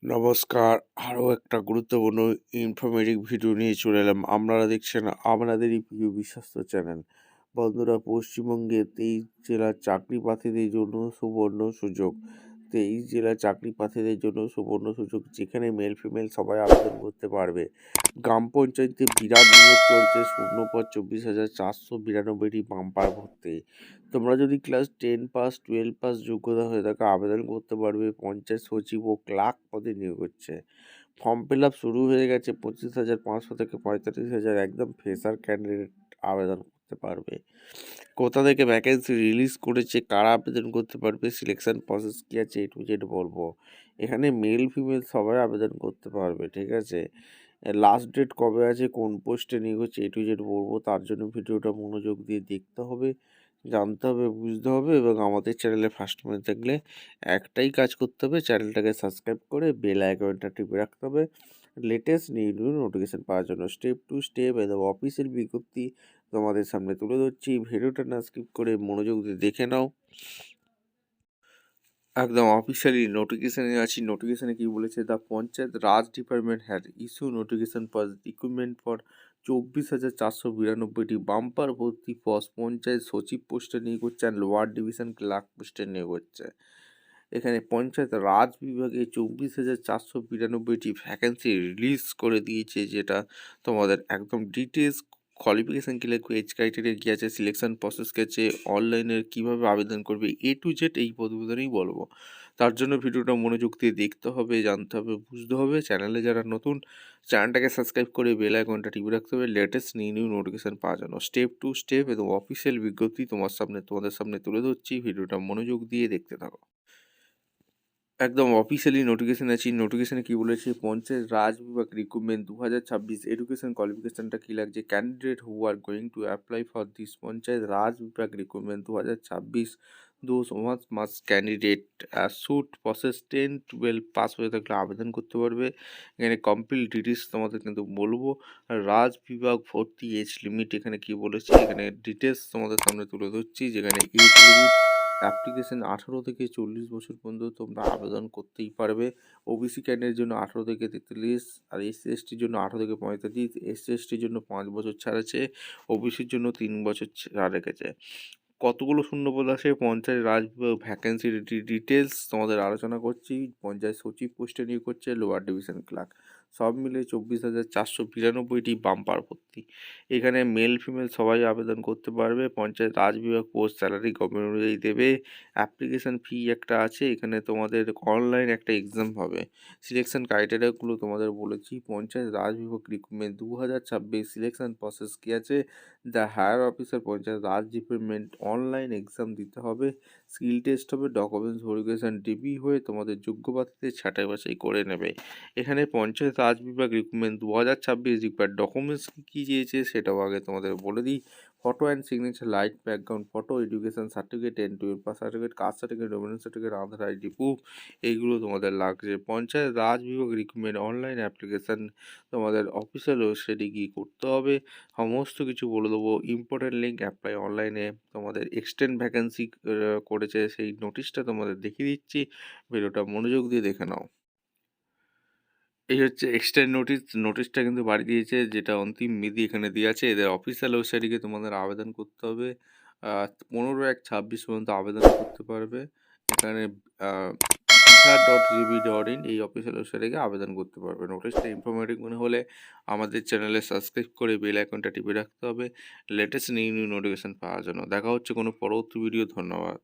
নমস্কার। আরও একটা গুরুত্বপূর্ণ ইনফরমেটিভ ভিডিও নিয়ে চলে এলাম। আপনারা দেখছেন আপনাদেরই প্রিয় বিশ্বস্ত চ্যানেল। বন্ধুরা, পশ্চিমবঙ্গে 23 জেলার চাকরি প্রার্থীদের জন্য সুবর্ণ সুযোগ। 23 জেলার চাকরি প্রার্থীদের জন্য সুবর্ণ সুযোগ, যেখানে মেল ফিমেল সবাই আবেদন করতে পারবে। গ্রাম পঞ্চায়েতে বিরাট নিয়োগ চলছে, শূন্যপদ 24,492টি, বাম্পার ভর্তি। তোমরা যদি ক্লাস 10 পাস 12 পাস যোগ্যতা হয়ে থাকে আবেদন করতে পারবে। পঞ্চায়েত সচিব ও ক্লার্ক পদে নিয়োগ হচ্ছে। ফর্ম ফিল আপ শুরু হয়ে গেছে। 25,500 থেকে 45,000 একদম ফ্রেশার ক্যান্ডিডেট আবেদন করতে পারবে। কোথা থেকে ভ্যাকেন্সি রিলিজ করেছে, কারা আবেদন করতে পারবে, সিলেকশন প্রসেস কী আছে, A to Z বলবো। এখানে মেল ফিমেল সবাই আবেদন করতে পারবে, ঠিক আছে। লাস্ট ডেট কবে আছে, কোন পোস্টে নিয়োগ হচ্ছে, A to Z বলবো। তার জন্য ভিডিওটা মনোযোগ দিয়ে দেখতে হবে, জানতে হবে, বুঝতে হবে এবং আমাদের চ্যানেলে ফার্স্ট টাইম থাকলে একটাই কাজ করতে হবে, চ্যানেলটাকে সাবস্ক্রাইব করে বেল আইকনটা টিপে রাখতে হবে লেটেস্ট নিউ নোটিফিকেশন পাওয়ার জন্য। স্টেপ টু স্টেপ একদম অফিসিয়াল বিজ্ঞপ্তি তোমাদের সামনে তুলে ধরছি। ভিডিওটা না স্কিপ করে মনোযোগ দিয়ে দেখে নাও। একদম অফিসিয়ালি নোটিফিকেশানে আছি। নোটিফিকেশানে কি বলেছে, the panchayat Raj department had issue notification for recruitment for 24,492টি বাম্পার ভর্তি পোস্ট। পঞ্চায়েত সচিব পোস্টে নিয়োগ হচ্ছে অ্যান্ড লোয়ার ডিভিশন ক্লার্ক পোস্টে নিয়োগ হচ্ছে। এখানে পঞ্চায়েত রাজ বিভাগে 24,492টি ভ্যাকেন্সি রিলিজ করে দিয়েছে, যেটা তোমাদের একদম ডিটেলস কোয়ালিফিকেশান কী লাগবে, এজ ক্রাইটেরিয়া কী আছে, সিলেকশন প্রসেস কী আছে, অনলাইনের কীভাবে আবেদন করবে, A to Z এই প্রতিবেদনেই বলবো। তার জন্য ভিডিওটা মনোযোগ দিয়ে দেখতে হবে, জানতে হবে, বুঝতে হবে। চ্যানেলে যারা নতুন, চ্যানেলটাকে সাবস্ক্রাইব করে বেল আইকনটা টিপে রাখতে হবে লেটেস্ট নিউ নোটিফিকেশান পাওয়ার জন্য। স্টেপ টু স্টেপ এবং অফিসিয়াল বিজ্ঞপ্তি তোমাদের সামনে তুলে ধরছি। ভিডিওটা মনোযোগ দিয়ে দেখতে থাকো। একদম অফিসিয়ালি নোটিফিকেশন আছে। নোটিফিকেশনে কী বলেছে, পঞ্চায়েত রাজ বিভাগ রিক্রুটমেন্ট 2026 এডুকেশন কোয়ালিফিকেশনটা কী লাগছে, candidate who are going to apply for this panchayat রাজ বিভাগ recruitment 2026 those mass candidate should process 10-12 pass হয়ে থাকলে আবেদন করতে পারবে। এখানে কমপ্লিট ডিটেলস তোমাদের কিন্তু বলবো। রাজ বিভাগ ভর্তি এজ লিমিট এখানে কী বলেছে, এখানে ডিটেলস তোমাদের সামনে তুলে ধরছি। যেখানে এজ লিমিট অ্যাপ্লিকেশন 18 থেকে 40 বছর পর্যন্ত তোমরা আবেদন করতেই পারবে। ওবিসি ক্যান্ডিডেটের জন্য 18 থেকে 43, আর এসসি এসটির জন্য 18 থেকে 45, এসসি এসটির জন্য 5 বছর ছাড় আছে, ওবিসির জন্য 3 বছর ছাড় রেখেছে। কতগুলো শূন্যপদ আছে, পঞ্চায়েত রাজ ভ্যাকেন্সির ডিটেলস তোমাদের আলোচনা করছি। পঞ্চায়েত সচিব পোস্টে নিয়োগ করছে, লোয়ার ডিভিশন ক্লার্ক, সব মিলে 24,492টি বাম্পার ভর্তি। এখানে মেল ফিমেল সবাই আবেদন করতে পারবে। পঞ্চায়েত রাজ বিভাগ পোস্ট স্যালারি গভর্নমেন্ট অনুযায়ী দেবে। অ্যাপ্লিকেশান ফি একটা আছে। এখানে তোমাদের অনলাইন একটা এক্সাম হবে। সিলেকশন ক্রাইটেরিয়াগুলো তোমাদের বলেছি। পঞ্চায়েত রাজ বিভাগ রিক্রুটমেন্ট 2026 সিলেকশন প্রসেস কী আছে, the higher officer panchayat Raj department online exam দিতে হবে, স্কিল টেস্ট হবে, ডকুমেন্টস ভেরিফিকেশান ডিবি হয়ে তোমাদের যোগ্য প্রার্থীদের ছাঁটাই বাছাই করে নেবে। এখানে পঞ্চায়েত রাজ বিভাগ রিক্রুটমেন্ট 2026 রিকোয়ার্ড ডকুমেন্টস কী চেয়েছে সেটাও আগে তোমাদের বলে দিই। Photo and signature, light background photo, education certificate, 10-12 pass certificate, caste certificate, document certificate, Aadhaar ID proof, এইগুলো তোমাদের লাগছে। পঞ্চায়েত রাজ বিভাগ রিক্রুটমেন্ট অনলাইন অ্যাপ্লিকেশান তোমাদের অফিসিয়াল ওয়েবসাইটে গিয়ে করতে হবে। সমস্ত কিছু বলে দেবো। ইম্পর্টেন্ট লিঙ্ক, অ্যাপ্লাই অনলাইনে তোমাদের এক্সটেন্ড ভ্যাকেন্সি করেছে, সেই নোটিশটা তোমাদের দেখিয়ে দিচ্ছি। ভিডিওটা মনোযোগ দিয়ে দেখে নাও। এই হচ্ছে এক্সটেন্ড নোটিশ। নোটিশটা কিন্তু বাড়িয়ে দিয়েছে, যেটা অন্তিম বিধি এখানে দেওয়া আছে। এদের অফিসিয়াল ওয়েবসাইটে গিয়ে তোমাদের আবেদন করতে হবে। 15/1/26 পর্যন্ত আবেদন করতে পারবে। এখানে bihar.gb.in এই অফিসিয়াল ওয়েবসাইটে গিয়ে আবেদন করতে পারবে। নোটিশটা ইনফরমেটিভ মনে হলে আমাদের চ্যানেলে সাবস্ক্রাইব করে বেল আইকনটা টিপে রাখতে হবে লেটেস্ট নিউ নোটিফিকেশন পাওয়ার জন্য। দেখা হচ্ছে কোনো পরবর্তী ভিডিও। ধন্যবাদ।